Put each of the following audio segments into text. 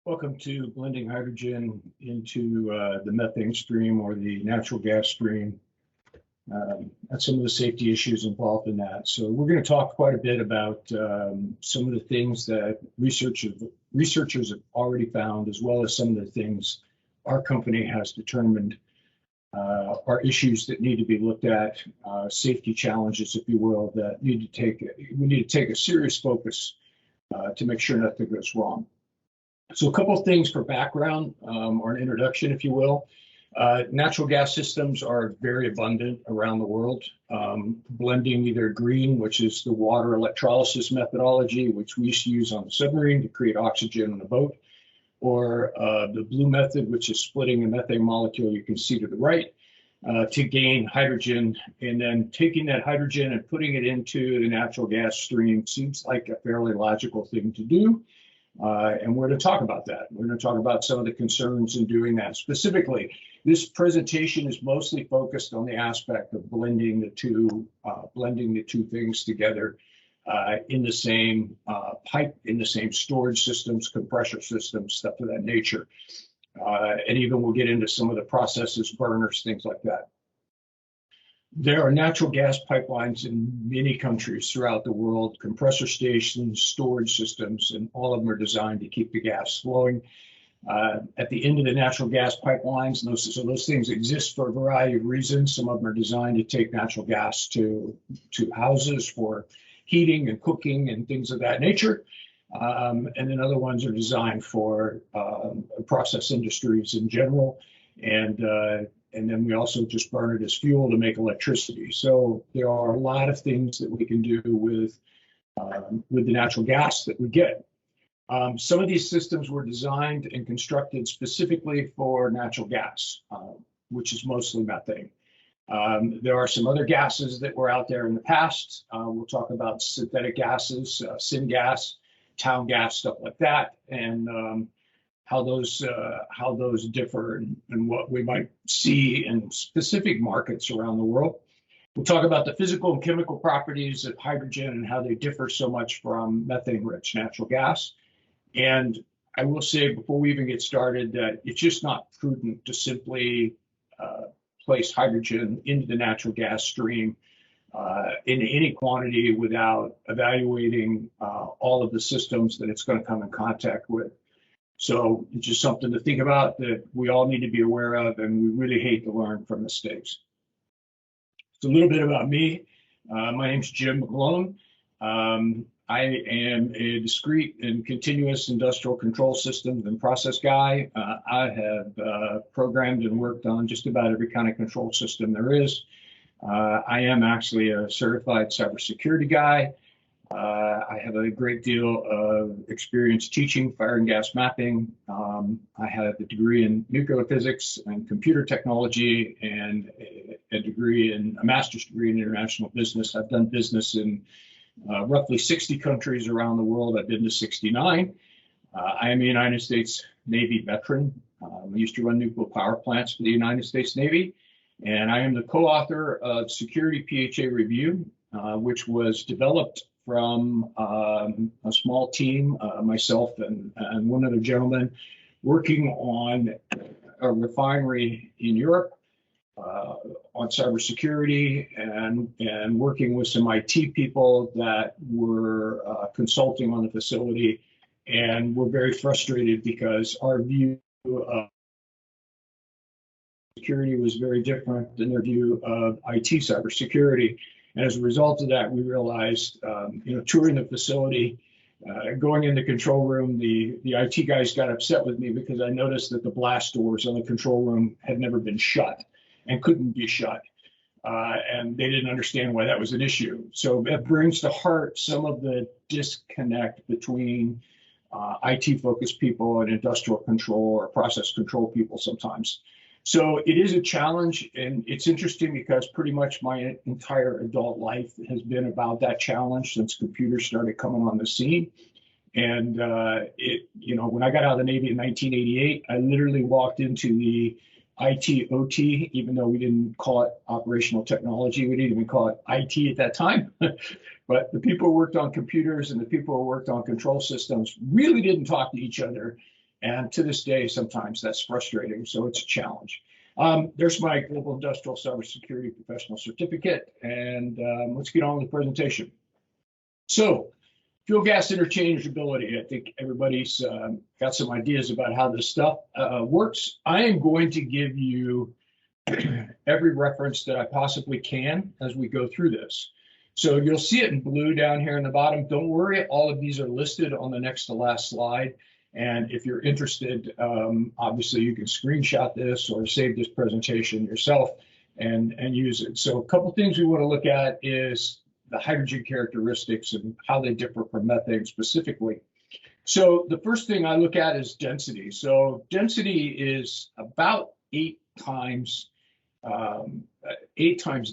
Welcome to blending hydrogen into the methane stream or the natural gas stream, and some of the safety issues involved in that. So we're going to talk quite a bit about some of the things that researchers have already found, as well as some of the things our company has determined are issues that need to be looked at, safety challenges, if you will, that we need to take a serious focus to make sure nothing goes wrong. So a couple of things for background, or an introduction, if you will. Natural gas systems are very abundant around the world. Blending either green, which is the water electrolysis methodology, which we used to use on the submarine to create oxygen on a boat, or the blue method, which is splitting a methane molecule you can see to the right, to gain hydrogen, and then taking that hydrogen and putting it into the natural gas stream seems like a fairly logical thing to do. And we're going to talk about that. We're going to talk about some of the concerns in doing that. Specifically, this presentation is mostly focused on the aspect of blending the two things together in the same pipe, in the same storage systems, compressor systems, stuff of that nature. And even we'll get into some of the processes, burners, things like that. There are natural gas pipelines in many countries throughout the world, compressor stations, storage systems, and all of them are designed to keep the gas flowing. At the end of the natural gas pipelines, those things exist for a variety of reasons. Some of them are designed to take natural gas to houses for heating and cooking and things of that nature. And then other ones are designed for process industries in general. And then we also just burn it as fuel to make electricity. So there are a lot of things that we can do with the natural gas that we get. Some of these systems were designed and constructed specifically for natural gas, which is mostly methane. There are some other gases that were out there in the past. We'll talk about synthetic gases, syngas, town gas, stuff like that, and how those differ and what we might see in specific markets around the world. We'll talk about the physical and chemical properties of hydrogen and how they differ so much from methane-rich natural gas. And I will say before we even get started that it's just not prudent to simply place hydrogen into the natural gas stream in any quantity without evaluating all of the systems that it's going to come in contact with. So it's just something to think about that we all need to be aware of, and we really hate to learn from mistakes. So a little bit about me. My name's Jim McGlone. I am a discrete and continuous industrial control systems and process guy. I have programmed and worked on just about every kind of control system there is. I am actually a certified cybersecurity guy. I have a great deal of experience teaching fire and gas mapping. I have a degree in nuclear physics and computer technology and a master's degree in international business. I've done business in roughly 60 countries around the world. I've been to 69. I am a United States Navy veteran. I used to run nuclear power plants for the United States Navy. And I am the co-author of Security PHA Review, which was developed from a small team, myself and one other gentleman, working on a refinery in Europe on cybersecurity and working with some IT people that were consulting on the facility, and we're very frustrated because our view of security was very different than their view of IT cybersecurity. And as a result of that, we realized, touring the facility, going in the control room, the IT guys got upset with me because I noticed that the blast doors on the control room had never been shut and couldn't be shut. And they didn't understand why that was an issue. So that brings to heart some of the disconnect between IT-focused people and industrial control or process control people sometimes. So it is a challenge, and it's interesting because pretty much my entire adult life has been about that challenge since computers started coming on the scene. And when I got out of the Navy in 1988, I literally walked into the IT OT, even though we didn't call it operational technology, we didn't even call it IT at that time. But the people who worked on computers and the people who worked on control systems really didn't talk to each other. And to this day, sometimes that's frustrating, so it's a challenge. There's my Global Industrial Cybersecurity Professional Certificate, and let's get on with the presentation. So, fuel gas interchangeability. I think everybody's got some ideas about how this stuff works. I am going to give you every reference that I possibly can as we go through this. So you'll see it in blue down here in the bottom. Don't worry, all of these are listed on the next to last slide. And if you're interested, obviously you can screenshot this or save this presentation yourself and use it. So a couple things we want to look at is the hydrogen characteristics and how they differ from methane specifically. So the first thing I look at is density. So density is about 8 times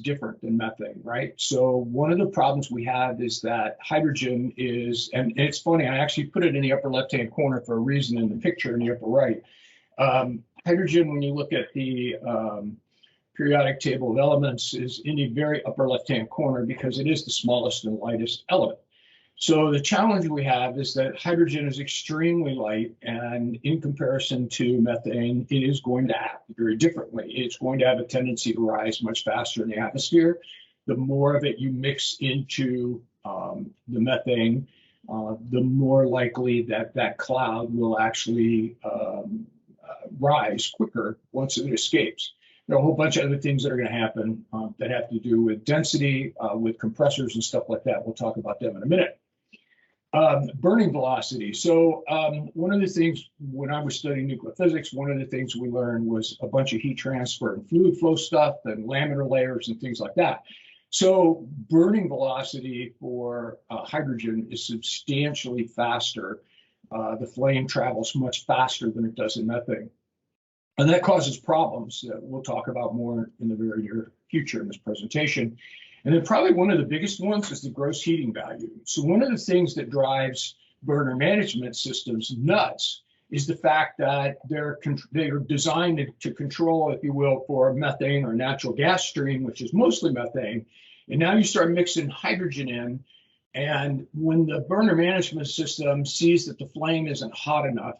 different than methane, right? So one of the problems we have is that hydrogen is, and it's funny, I actually put it in the upper left-hand corner for a reason in the picture in the upper right. Hydrogen, when you look at the periodic table of elements, is in the very upper left-hand corner because it is the smallest and lightest element. So the challenge we have is that hydrogen is extremely light, and in comparison to methane, it is going to act very differently. It's going to have a tendency to rise much faster in the atmosphere. The more of it you mix into the methane, the more likely that that cloud will actually rise quicker once it escapes. There are a whole bunch of other things that are going to happen that have to do with density, with compressors and stuff like that. We'll talk about them in a minute. Burning velocity. So one of the things when I was studying nuclear physics, one of the things we learned was a bunch of heat transfer and fluid flow stuff and laminar layers and things like that. So burning velocity for hydrogen is substantially faster. The flame travels much faster than it does in methane. And that causes problems that we'll talk about more in the very near future in this presentation. And then probably one of the biggest ones is the gross heating value. So one of the things that drives burner management systems nuts is the fact that they're designed to control, if you will, for methane or natural gas stream, which is mostly methane. And now you start mixing hydrogen in, and when the burner management system sees that the flame isn't hot enough,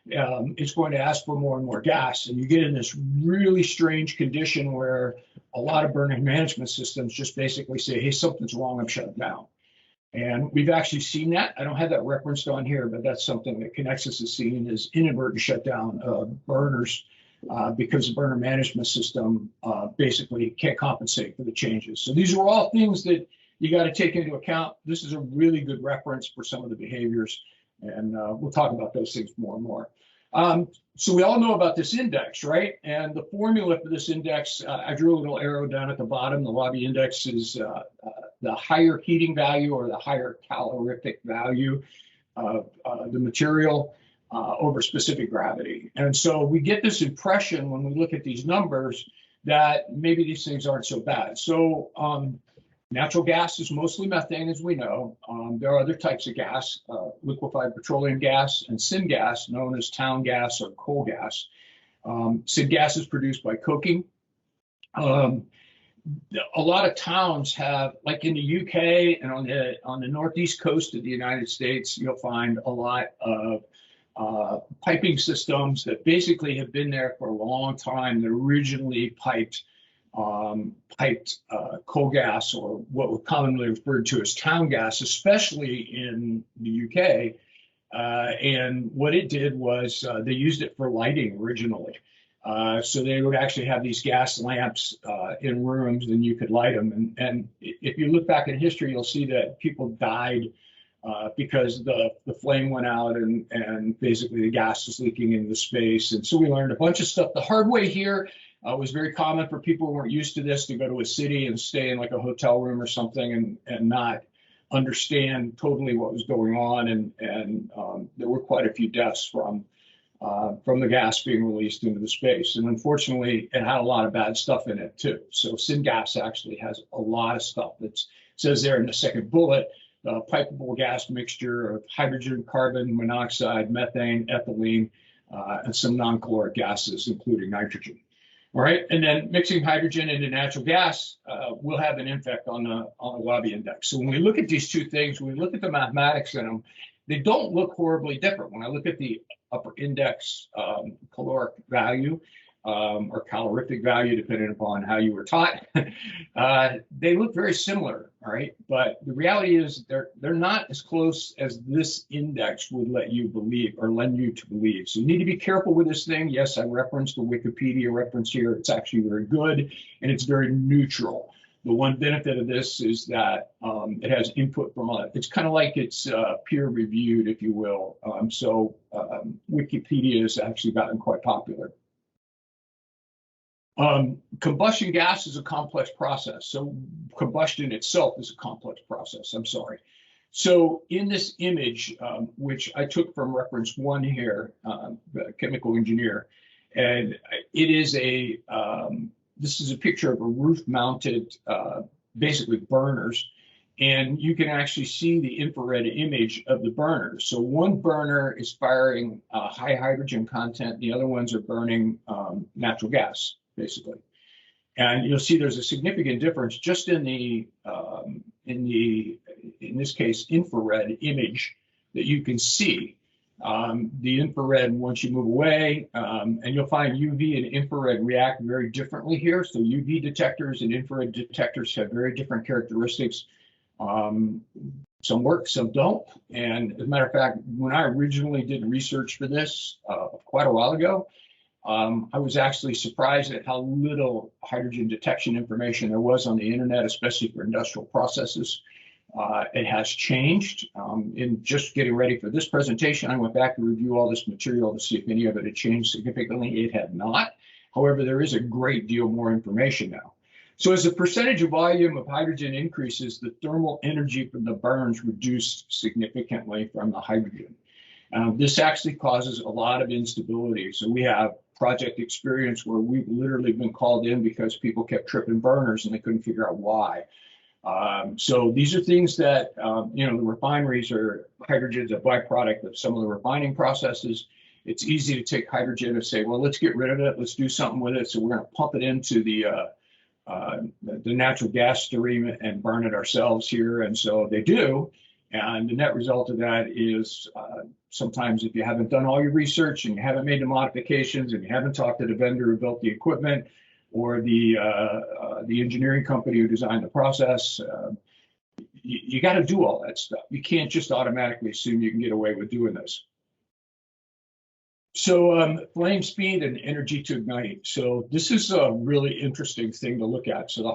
it's going to ask for more and more gas. And you get in this really strange condition where a lot of burner management systems just basically say, hey, something's wrong, I'm shutting down. And we've actually seen that. I don't have that referenced on here, but that's something that Connexus has seen is inadvertent shutdown of burners because the burner management system basically can't compensate for the changes. So these are all things that you got to take into account. This is a really good reference for some of the behaviors. And we'll talk about those things more and more. So we all know about this index, right? And the formula for this index, I drew a little arrow down at the bottom. The lobby index is the higher heating value or the higher calorific value of the material over specific gravity. And so we get this impression when we look at these numbers that maybe these things aren't so bad. So natural gas is mostly methane, as we know. There are other types of gas, liquefied petroleum gas and syngas, known as town gas or coal gas. Syngas is produced by coking. A lot of towns have, like in the UK and on the northeast coast of the United States, you'll find a lot of piping systems that basically have been there for a long time. They originally piped coal gas, or what was commonly referred to as town gas, especially in the UK. And what it did was they used it for lighting originally. So they would actually have these gas lamps in rooms, and you could light them. And if you look back in history, you'll see that people died because the flame went out and basically the gas was leaking into space. And so we learned a bunch of stuff the hard way here. It was very common for people who weren't used to this to go to a city and stay in like a hotel room or something and not understand totally what was going on. And there were quite a few deaths from the gas being released into the space. And unfortunately, it had a lot of bad stuff in it too. So syngas actually has a lot of stuff that says there in the second bullet, pipeable gas mixture of hydrogen, carbon monoxide, methane, ethylene, and some non-caloric gases, including nitrogen. All right, and then mixing hydrogen into natural gas will have an impact on the lobby index. So when we look at these two things, when we look at the mathematics in them, they don't look horribly different. When I look at the upper index caloric value or calorific value, depending upon how you were taught, they look very similar, all right? But the reality is they're not as close as this index would let you believe or lend you to believe. So you need to be careful with this thing. Yes, I referenced the Wikipedia reference here. It's actually very good and it's very neutral. The one benefit of this is that it has input from it's kind of like it's peer reviewed, if you will. Wikipedia has actually gotten quite popular. Combustion gas is a complex process. So combustion itself is a complex process, I'm sorry. So in this image, which I took from reference 1 here, the chemical engineer, and it is this is a picture of a roof-mounted, basically burners, and you can actually see the infrared image of the burners. So one burner is firing high hydrogen content, the other ones are burning natural gas, basically. And you'll see there's a significant difference just in this case, infrared image that you can see. The infrared, once you move away, and you'll find UV and infrared react very differently here. So UV detectors and infrared detectors have very different characteristics. Some work, some don't. And as a matter of fact, when I originally did research for this quite a while ago, I was actually surprised at how little hydrogen detection information there was on the internet, especially for industrial processes. It has changed. In just getting ready for this presentation, I went back to review all this material to see if any of it had changed significantly. It had not. However, there is a great deal more information now. So as the percentage of volume of hydrogen increases, the thermal energy from the burns reduced significantly from the hydrogen. This actually causes a lot of instability. So we have project experience where we've literally been called in because people kept tripping burners and they couldn't figure out why. So these are things that, the refineries are, hydrogen's a byproduct of some of the refining processes. It's easy to take hydrogen and say, well, let's get rid of it. Let's do something with it. So we're going to pump it into the natural gas stream and burn it ourselves here. And so they do. And the net result of that is sometimes if you haven't done all your research and you haven't made the modifications and you haven't talked to the vendor who built the equipment or the engineering company who designed the process, you got to do all that stuff. You can't just automatically assume you can get away with doing this. So flame speed and energy to ignite. So this is a really interesting thing to look at. So the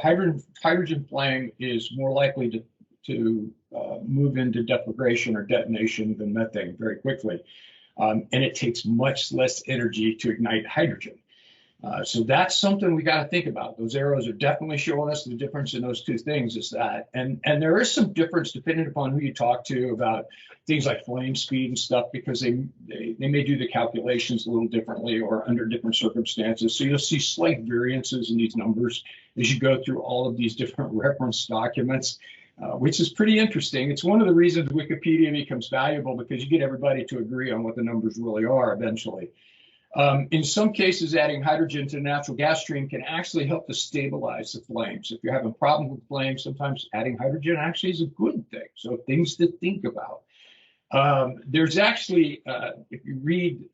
hydrogen flame is more likely to move into deflagration or detonation than methane very quickly. And it takes much less energy to ignite hydrogen. So that's something we got to think about. Those arrows are definitely showing us the difference in those two things is that. And there is some difference depending upon who you talk to about things like flame speed and stuff, because they may do the calculations a little differently or under different circumstances. So you'll see slight variances in these numbers as you go through all of these different reference documents. Which is pretty interesting. It's one of the reasons Wikipedia becomes valuable, because you get everybody to agree on what the numbers really are eventually. In some cases, adding hydrogen to the natural gas stream can actually help to stabilize the flames. If you're having problems with flames, sometimes adding hydrogen actually is a good thing. So things to think about. There's actually, if you read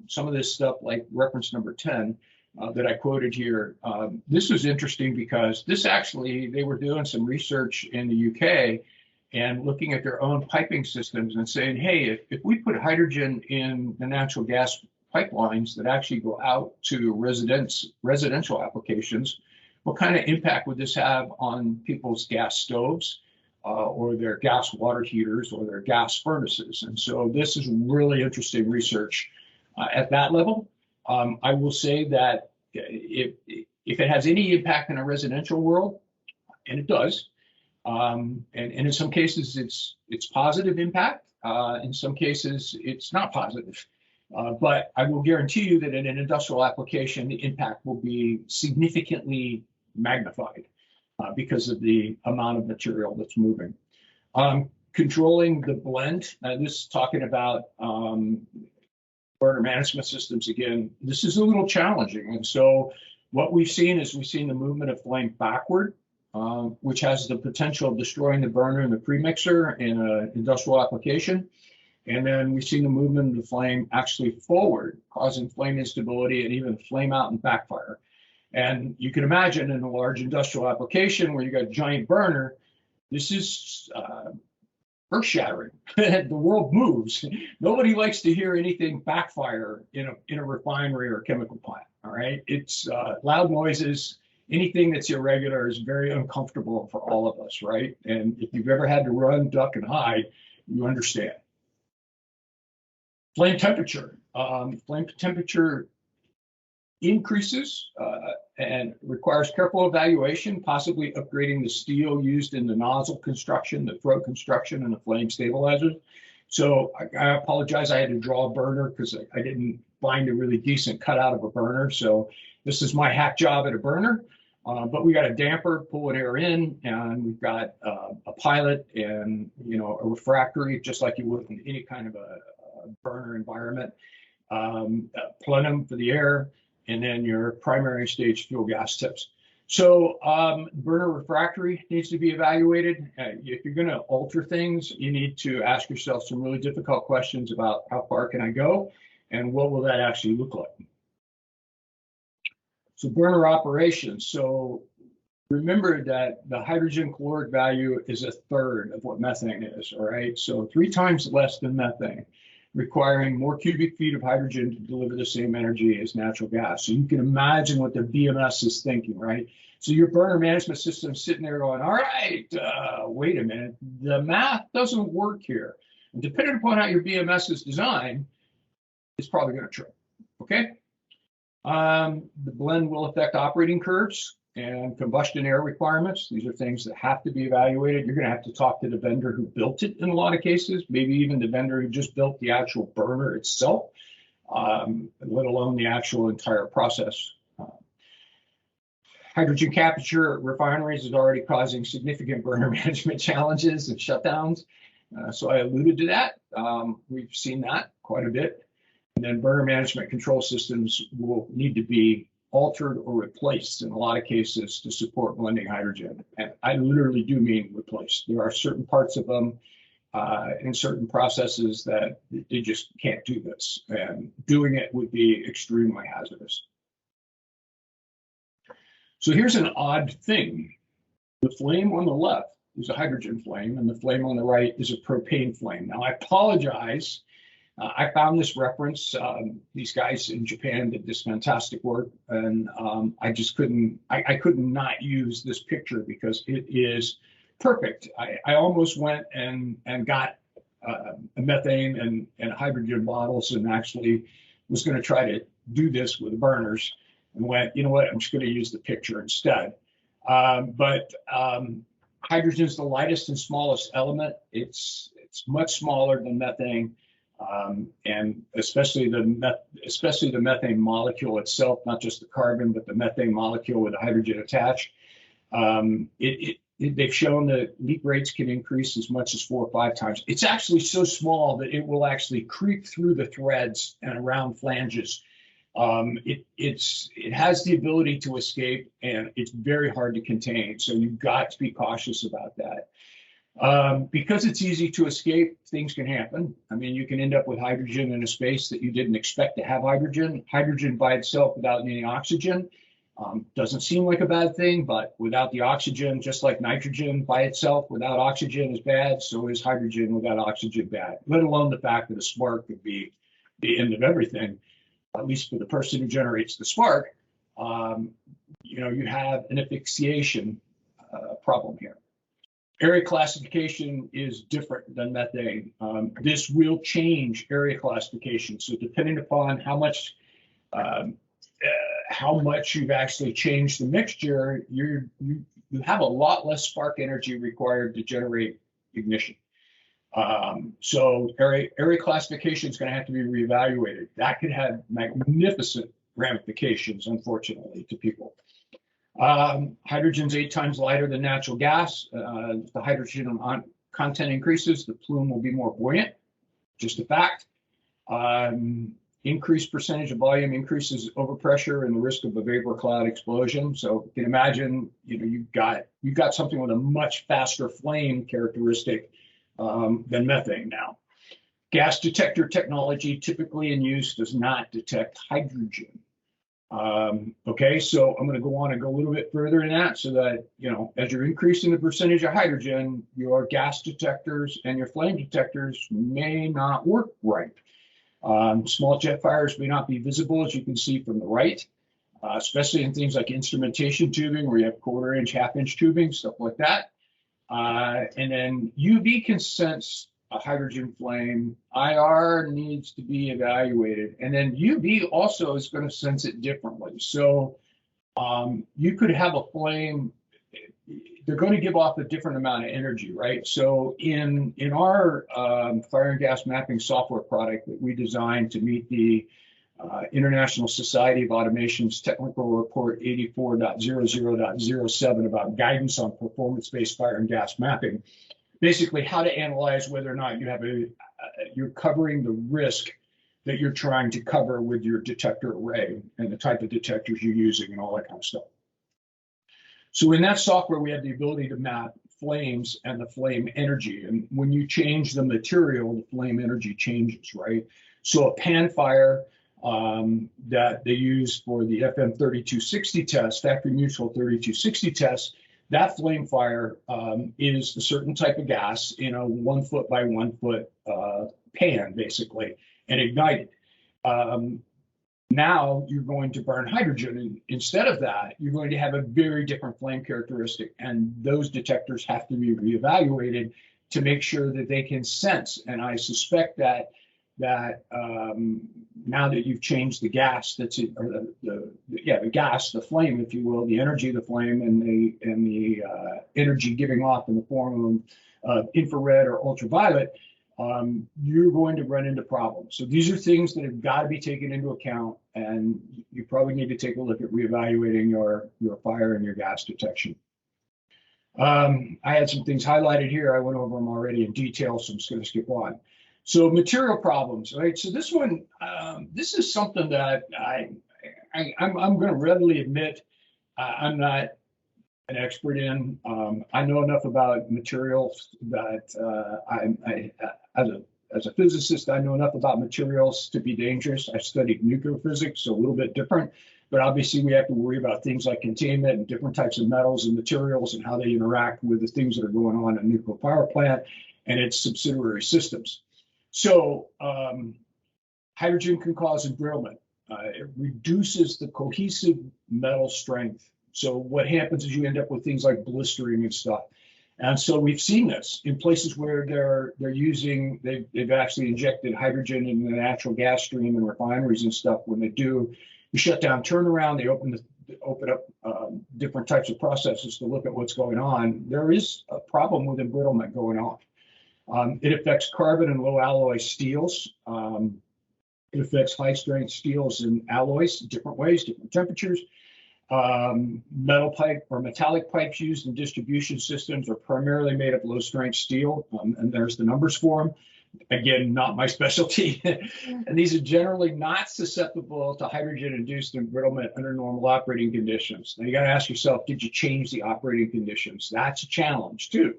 some of this stuff like reference number 10, that I quoted here, this was interesting because this actually, they were doing some research in the UK and looking at their own piping systems and saying, hey, if we put hydrogen in the natural gas pipelines that actually go out to residential applications, what kind of impact would this have on people's gas stoves or their gas water heaters or their gas furnaces? And so this is really interesting research at that level. I will say that if it has any impact in a residential world, and it does, and in some cases it's positive impact, in some cases it's not positive. But I will guarantee you that in an industrial application, the impact will be significantly magnified because of the amount of material that's moving. Controlling the blend, this is talking about burner management systems again. This is a little challenging. And so what we've seen is the movement of flame backward, which has the potential of destroying the burner and the premixer in an industrial application. And then we've seen the movement of the flame actually forward, causing flame instability and even flame out and backfire. And you can imagine in a large industrial application where you got a giant burner, this is earth-shattering. The world moves. Nobody likes to hear anything backfire in a refinery or a chemical plant. All right, it's loud noises. Anything that's irregular is very uncomfortable for all of us, right? And if you've ever had to run, duck, and hide, you understand. Flame temperature. Flame temperature increases and requires careful evaluation, possibly upgrading the steel used in the nozzle construction, the throat construction, and the flame stabilizers. So I apologize, I had to draw a burner because I didn't find a really decent cutout of a burner. So this is my hack job at a burner. But we got a damper pulling air in, and we've got a pilot and a refractory, just like you would in any kind of a burner environment. Plenum for the air, and then your primary stage fuel gas tips. So burner refractory needs to be evaluated. If you're going to alter things, you need to ask yourself some really difficult questions about how far can I go, and what will that actually look like. So burner operations. So remember that the hydrogen caloric value is a third of what methane is, all right? So 3 times less than methane, requiring more cubic feet of hydrogen to deliver the same energy as natural gas. So you can imagine what the BMS is thinking, right? So your burner management system is sitting there going, all right, wait a minute, the math doesn't work here. And depending upon how your BMS is designed, it's probably going to trip, okay? The blend will affect operating curves and combustion air requirements. These are things that have to be evaluated. You're going to have to talk to the vendor who built it in a lot of cases, maybe even the vendor who just built the actual burner itself, let alone the actual entire process. Hydrogen capture at refineries is already causing significant burner management challenges and shutdowns. So I alluded to that. We've seen that quite a bit. And then burner management control systems will need to be altered or replaced in a lot of cases to support blending hydrogen. And I literally do mean replaced. There are certain parts of them in certain processes that they just can't do this. And doing it would be extremely hazardous. So here's an odd thing. The flame on the left is a hydrogen flame, and the flame on the right is a propane flame. Now, I apologize. I found this reference. These guys in Japan did this fantastic work, and I just couldn't not use this picture because it is perfect. I almost went and got a methane and hydrogen bottles and actually was going to try to do this with the burners, and went, you know what, I'm just going to use the picture instead. But hydrogen is the lightest and smallest element. It's much smaller than methane. And especially the methane molecule itself, not just the carbon, but the methane molecule with the hydrogen attached. They've shown that leak rates can increase as much as 4 or 5 times. It's actually so small that it will actually creep through the threads and around flanges. It has the ability to escape, and it's very hard to contain. So you've got to be cautious about that. Because it's easy to escape, things can happen. I mean, you can end up with hydrogen in a space that you didn't expect to have hydrogen. Hydrogen by itself without any oxygen doesn't seem like a bad thing, but without the oxygen, just like nitrogen by itself without oxygen is bad, so is hydrogen without oxygen bad, let alone the fact that a spark could be the end of everything, at least for the person who generates the spark. You have an asphyxiation problem here. Area classification is different than methane. This will change area classification. So depending upon how much you've actually changed the mixture, you have a lot less spark energy required to generate ignition. So area classification is going to have to be reevaluated. That could have magnificent ramifications, unfortunately, to people. Hydrogen's 8 times lighter than natural gas. If the hydrogen content increases, the plume will be more buoyant, just a fact. Increased percentage of volume increases overpressure and the risk of a vapor cloud explosion. So you can imagine, you've got something with a much faster flame characteristic than methane now. Gas detector technology typically in use does not detect hydrogen. Okay, so I'm going to go on and go a little bit further in that so that, you know, as you're increasing the percentage of hydrogen, your gas detectors and your flame detectors may not work right. Small jet fires may not be visible, as you can see from the right, especially in things like instrumentation tubing where you have 1/4 inch, 1/2 inch tubing, stuff like that. And then UV can sense a hydrogen flame. IR needs to be evaluated. And then UV also is going to sense it differently. So you could have a flame, they're going to give off a different amount of energy, right? So in our fire and gas mapping software product that we designed to meet the International Society of Automation's Technical Report 84.00.07 about guidance on performance-based fire and gas mapping, basically how to analyze whether or not you have you're covering the risk that you're trying to cover with your detector array and the type of detectors you're using and all that kind of stuff. So in that software, we have the ability to map flames and the flame energy. And when you change the material, the flame energy changes, right? So a pan fire that they use for the FM 3260 test, factory mutual 3260 test, that flame fire is a certain type of gas in a 1 foot by 1 foot pan, basically, and ignited. Now you're going to burn hydrogen, and instead of that, you're going to have a very different flame characteristic, and those detectors have to be reevaluated to make sure that they can sense. And I suspect that now that you've changed the gas that's in, or the gas, the flame, if you will, the energy of the flame and the energy giving off in the form of infrared or ultraviolet, you're going to run into problems. So these are things that have got to be taken into account, and you probably need to take a look at reevaluating your fire and your gas detection. I had some things highlighted here. I went over them already in detail, so I'm just going to skip on. So material problems, right? So this one, this is something that I'm going to readily admit I'm not an expert in. I know enough about materials that as a physicist, I know enough about materials to be dangerous. I studied nuclear physics, so a little bit different. But obviously, we have to worry about things like containment and different types of metals and materials and how they interact with the things that are going on in a nuclear power plant and its subsidiary systems. So hydrogen can cause embrittlement. It reduces the cohesive metal strength. So what happens is you end up with things like blistering and stuff. And so we've seen this in places where they've actually injected hydrogen in the natural gas stream in refineries and stuff. When they do, you shut down turnaround, they open up different types of processes to look at what's going on. There is a problem with embrittlement going on. It affects carbon and low alloy steels. It affects high strength steels and alloys, different ways, different temperatures. Metal pipe or metallic pipes used in distribution systems are primarily made of low strength steel, and there's the numbers for them. Again, not my specialty. And these are generally not susceptible to hydrogen-induced embrittlement under normal operating conditions. Now you got to ask yourself, did you change the operating conditions? That's a challenge too.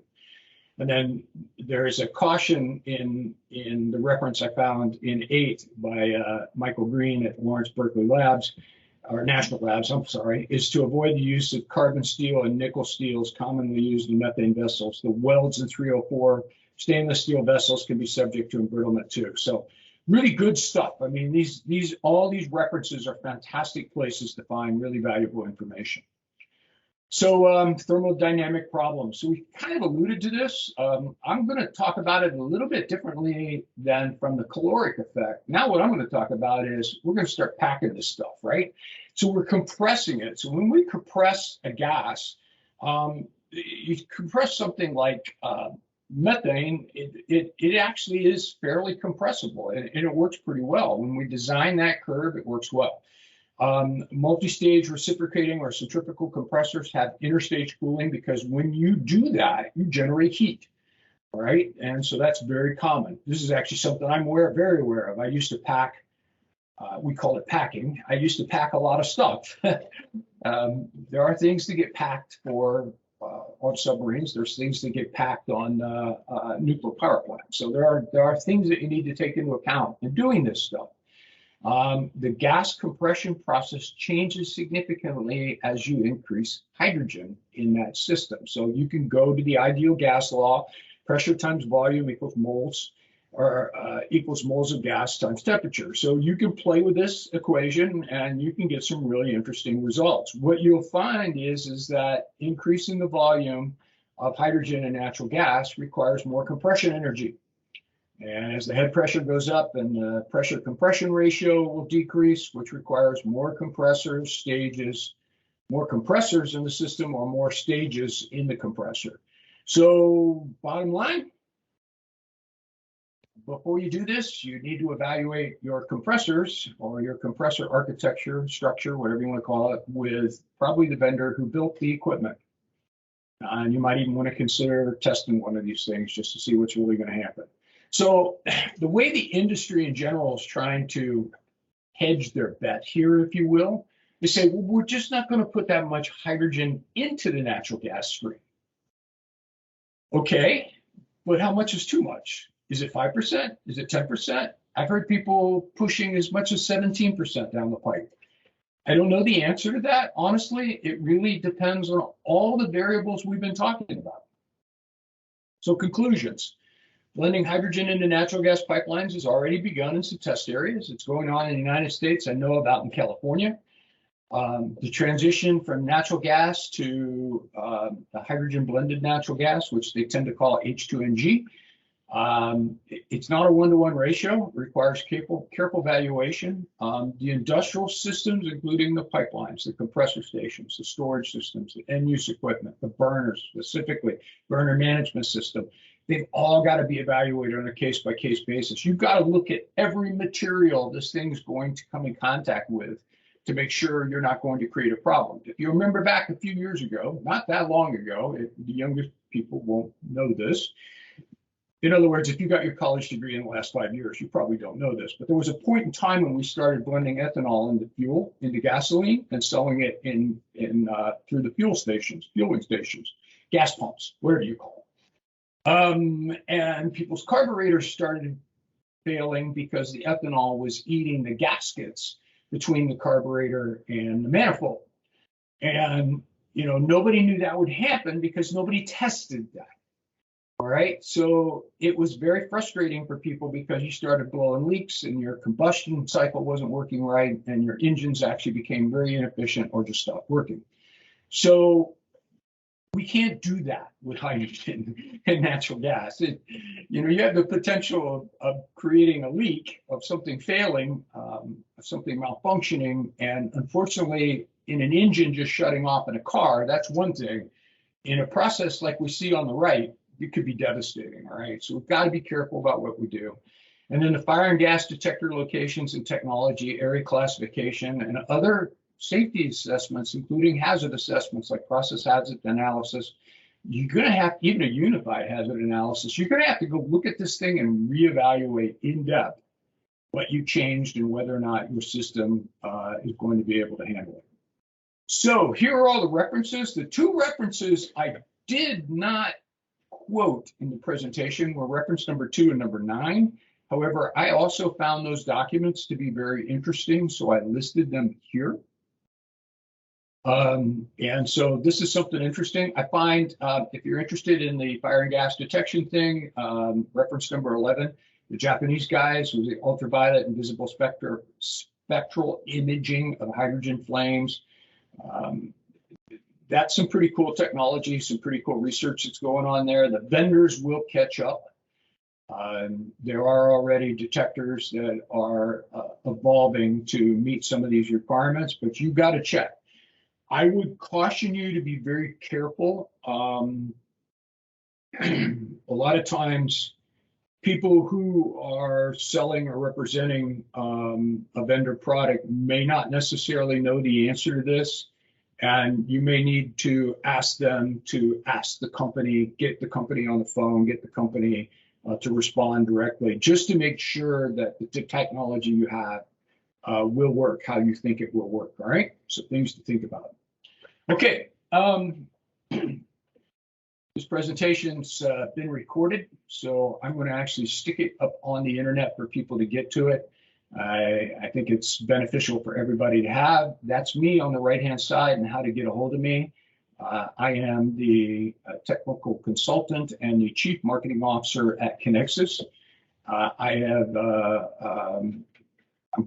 And then there is a caution in the reference I found in 8 by Michael Green at Lawrence Berkeley Labs, or National Labs, I'm sorry, is to avoid the use of carbon steel and nickel steels commonly used in methane vessels. The welds in 304 stainless steel vessels can be subject to embrittlement too. So really good stuff. I mean, all these references are fantastic places to find really valuable information. So thermodynamic problems. So we kind of alluded to this. I'm going to talk about it a little bit differently than from the caloric effect. Now what I'm going to talk about is we're going to start packing this stuff, right? So we're compressing it. So when we compress a gas, you compress something like methane, it actually is fairly compressible, and it works pretty well. When we design that curve, it works well. Multi-stage reciprocating or centrifugal compressors have interstage cooling because when you do that, you generate heat, all right? And so that's very common. This is actually something I'm very aware of. I used to pack, we call it packing. I used to pack a lot of stuff. There are things to get packed for on submarines. There's things that get packed on nuclear power plants. So there are things that you need to take into account in doing this stuff. The gas compression process changes significantly as you increase hydrogen in that system. So you can go to the ideal gas law, pressure times volume equals moles, or equals moles of gas times temperature. So you can play with this equation and you can get some really interesting results. What you'll find is that increasing the volume of hydrogen and natural gas requires more compression energy. And as the head pressure goes up, and the pressure compression ratio will decrease, which requires more compressors, stages, more compressors in the system, or more stages in the compressor. So bottom line, before you do this, you need to evaluate your compressors or your compressor architecture, structure, whatever you want to call it, with probably the vendor who built the equipment. And you might even want to consider testing one of these things just to see what's really going to happen. So the way the industry in general is trying to hedge their bet here, if you will, they say, well, we're just not going to put that much hydrogen into the natural gas stream. Okay, but how much is too much? Is it 5%? Is it 10%? I've heard people pushing as much as 17% down the pipe. I don't know the answer to that. Honestly, it really depends on all the variables we've been talking about. So conclusions. Blending hydrogen into natural gas pipelines has already begun in some test areas. It's going on in the United States. I know about in California. The transition from natural gas to the hydrogen blended natural gas, which they tend to call H2NG. It's not a one-to-one ratio. It requires careful evaluation. The industrial systems, including the pipelines, the compressor stations, the storage systems, the end-use equipment, the burners, specifically burner management system, they've all got to be evaluated on a case-by-case basis. You've got to look at every material this thing's going to come in contact with to make sure you're not going to create a problem. If you remember back a few years ago, not that long ago, the youngest people won't know this. In other words, if you got your college degree in the last 5 years, you probably don't know this, but there was a point in time when we started blending ethanol into fuel, into gasoline, and selling it through the fueling stations, gas pumps, whatever you call them. And people's carburetors started failing because the ethanol was eating the gaskets between the carburetor and the manifold. And, nobody knew that would happen because nobody tested that. All right, so it was very frustrating for people because you started blowing leaks and your combustion cycle wasn't working right and your engines actually became very inefficient or just stopped working. So we can't do that with hydrogen and natural gas. You have the potential of creating a leak, of something failing, of something malfunctioning, and unfortunately, in an engine just shutting off in a car, that's one thing. In a process like we see on the right, it could be devastating, all right? So we've got to be careful about what we do. And then the fire and gas detector locations and technology, area classification, and other safety assessments, including hazard assessments like process hazard analysis. You're going to have, even a unified hazard analysis, you're going to have to go look at this thing and reevaluate in depth what you changed and whether or not your system is going to be able to handle it. So here are all the references. The two references I did not quote in the presentation were reference number 2 and number 9. However, I also found those documents to be very interesting, so I listed them here. And so this is something interesting. I find if you're interested in the fire and gas detection thing, reference number 11, the Japanese guys with the ultraviolet and visible spectral imaging of hydrogen flames. That's some pretty cool technology, some pretty cool research that's going on there. The vendors will catch up. There are already detectors that are evolving to meet some of these requirements, but you've got to check. I would caution you to be very careful. A lot of times, people who are selling or representing a vendor product may not necessarily know the answer to this. And you may need to ask them to ask the company, get the company on the phone, get the company to respond directly, just to make sure that the technology you have will work how you think it will work, all right? So things to think about. Okay, This presentation's been recorded, so I'm going to actually stick it up on the internet for people to get to it. I think it's beneficial for everybody to have. That's me on the right-hand side and how to get a hold of me. I am the technical consultant and the chief marketing officer at Conexus. I'm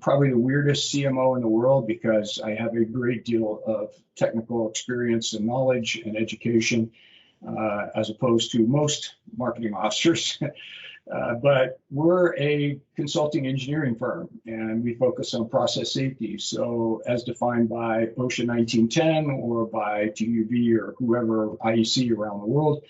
probably the weirdest CMO in the world because I have a great deal of technical experience and knowledge and education, as opposed to most marketing officers. But we're a consulting engineering firm, and we focus on process safety. So as defined by OSHA 1910 or by TUV or whoever IEC around the world,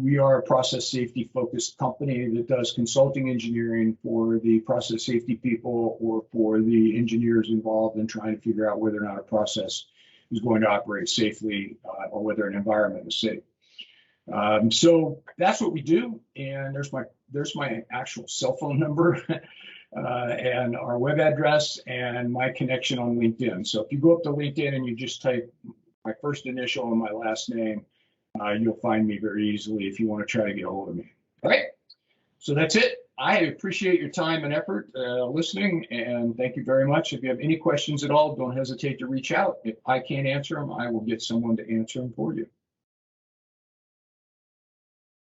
we are a process safety focused company that does consulting engineering for the process safety people or for the engineers involved in trying to figure out whether or not a process is going to operate safely or whether an environment is safe. So that's what we do. And there's my actual cell phone number and our web address and my connection on LinkedIn. So if you go up to LinkedIn and you just type my first initial and my last name, you'll find me very easily if you want to try to get a hold of me. All right. So that's it. I appreciate your time and effort listening, and thank you very much. If you have any questions at all, don't hesitate to reach out. If I can't answer them, I will get someone to answer them for you.